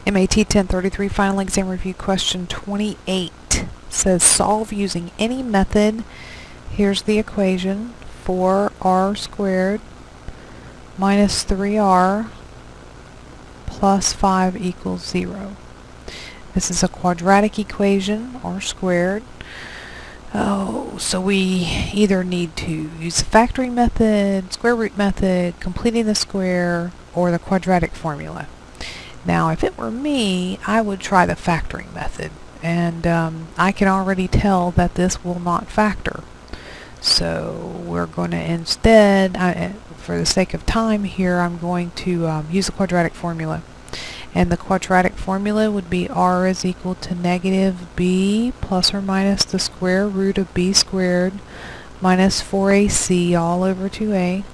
MAT1033 Final Exam Review Question 28 says solve using any method. Here's the equation: 4r squared minus 3r plus 5 equals 0. This is a quadratic equation, r squared. So we either need to use the factoring method, square root method, completing the square, or the quadratic formula. Now, if it were me, I would try the factoring method, and I can already tell that this will not factor. So we're going to instead, for the sake of time here, I'm going to use the quadratic formula. And the quadratic formula would be r is equal to negative b plus or minus the square root of b squared minus 4ac all over 2a.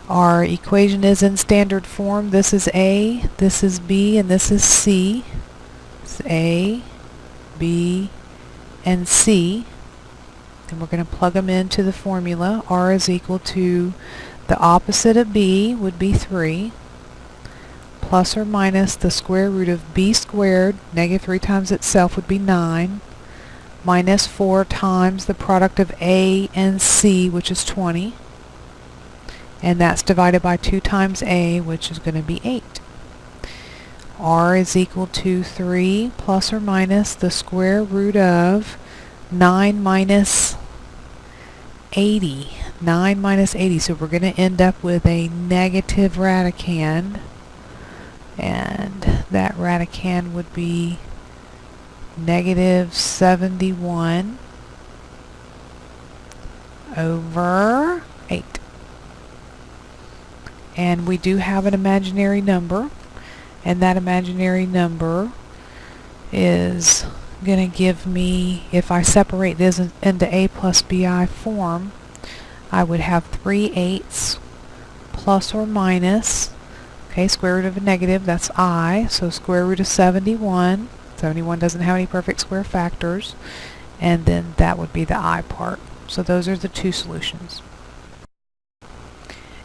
Our equation is in standard form. This is A, this is B, and this is C. It's A, B, and C. And we're going to plug them into the formula. R is equal to the opposite of B would be 3, plus or minus the square root of B squared, negative 3 times itself would be 9, minus 4 times the product of A and C, which is 20. And that's divided by 2 times a, which is going to be 8. R is equal to 3 plus or minus the square root of 9 minus 80. 9 minus 80, so we're going to end up with a negative radicand. And that radicand would be negative 71 over 8. And we do have an imaginary number, and that imaginary number is going to give me, if I separate this into a plus bi form, I would have 3/8 plus or minus, okay, square root of a negative, that's I, so square root of 71. 71 doesn't have any perfect square factors, and then that would be the I part. So those are the two solutions.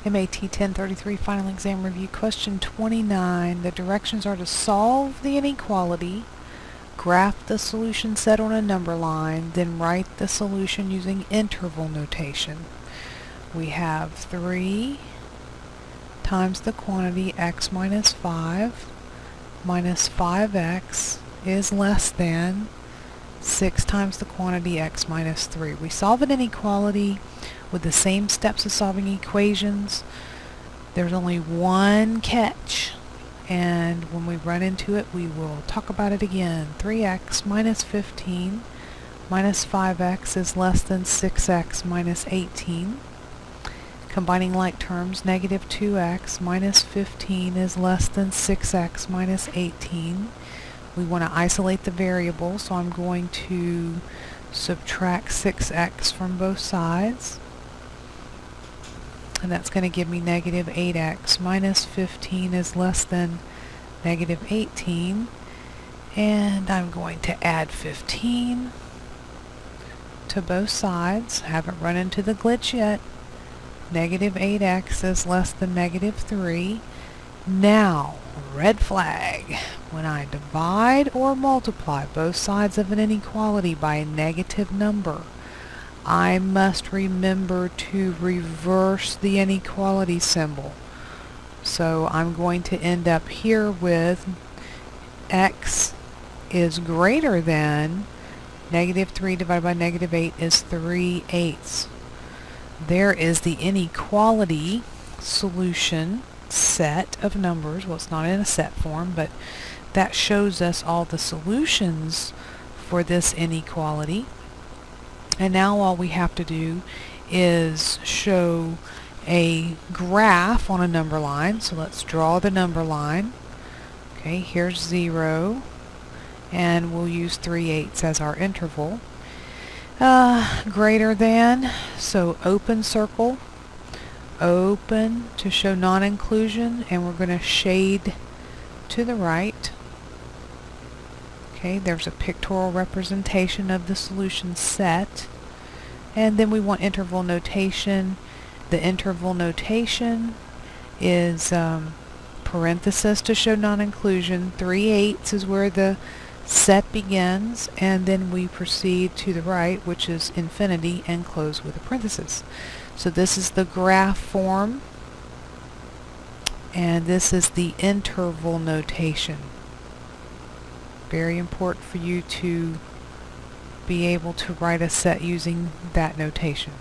MAT1033 Final Exam Review Question 29. The directions are to solve the inequality, graph the solution set on a number line, then write the solution using interval notation. We have 3 times the quantity x minus 5 minus 5x is less than 6 times the quantity x minus 3. We solve an inequality with the same steps as solving equations. There's only one catch, and when we run into it we will talk about it again. 3x minus 15 minus 5x is less than 6x minus 18. Combining like terms, negative 2x minus 15 is less than 6x minus 18. We want to isolate the variable, so I'm going to subtract 6x from both sides. And that's going to give me negative 8x minus 15 is less than negative 18. And I'm going to add 15 to both sides. Haven't run into the glitch yet. Negative 8x is less than negative 3. Now, red flag. When I divide or multiply both sides of an inequality by a negative number, I must remember to reverse the inequality symbol. So I'm going to end up here with x is greater than negative 3 divided by negative 8 is 3/8. There is the inequality solution set of numbers. Well, it's not in a set form, but that shows us all the solutions for this inequality. And now all we have to do is show a graph on a number line. So let's draw the number line. Okay, here's 0, and we'll use 3/8 as our interval. Greater than, so open circle, open to show non-inclusion, and we're going to shade to the right. Okay, there's a pictorial representation of the solution set. And then we want interval notation. The interval notation is parenthesis to show non-inclusion, 3/8 is where the set begins, and then we proceed to the right, which is infinity, and close with a parenthesis. So this is the graph form, and this is the interval notation. Very important for you to be able to write a set using that notation.